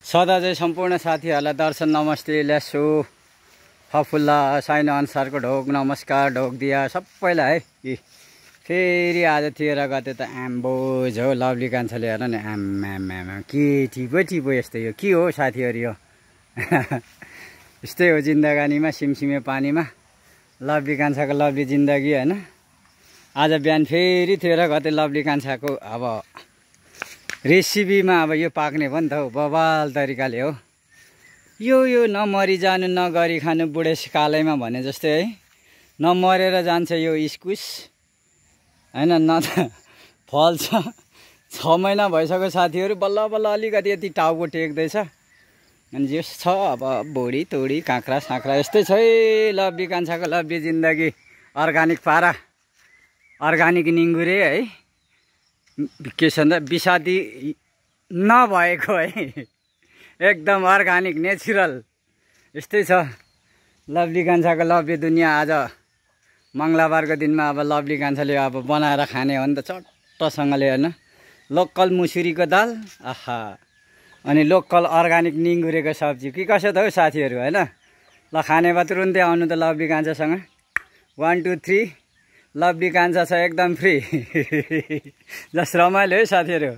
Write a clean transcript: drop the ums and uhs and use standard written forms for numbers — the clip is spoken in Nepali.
सदा चाहिँ सम्पूर्ण साथीहरूलाई दर्शन नमस्ते ल्यासो फफुल्ला साइनो अनुसारको ढोक नमस्कार ढोक दिया सबैलाई है कि फेरि आज 13 गते त आम्बोज हो लभली कान्छाले हेर नि आम्मामा के टिपो यस्तै हो के हो साथीहरु यो यस्तै हो जिन्दगानीमा सिमसिमे पानीमा लभली कान्छाको लभली जिन्दगी हैन। आज बिहान फेरि 13 गते लभली कान्छाको अब रेसिपीमा अब यो पाक्ने भयो नि त हौ बवाल तरिकाले हो यो नमरी जानु नगरी खानु बुढेसकालैमा भने जस्तै है नमरेर जान्छ यो इस्कुस हैन न त फल्छ 6 महिना भइसक्यो साथीहरु बल्ल बल्ल अलिकति यति टाउको टेक्दैछ अनि जस छ अब बोडी तोडी काँक्रा साँक्रा यस्तै छ है लभली कान्छाको लभली जिन्दगी अर्गानिक पारा अर्गानिक निङ्गुरे है के छ भन्दा विषादी नभएको है एकदम अर्गानिक नेचुरल यस्तै छ लभली कान्छाको लभली दुनिया। आज मंगलबारको दिनमा अब लभली कान्छाले अब बनाएर खाने हो नि त चट्टसँगले हैन लोकल मुसुरीको दाल आहा अनि लोकल अर्गानिक निङ्गुरेको सब्जी के कसो त हौ साथीहरु हैन। ल खाने बा तुरुन्तै आउनु त लभली कान्छासँग 1 2 3 लभली कान्छा छ एकदम फ्री जस रमाइलो है साथीहरु।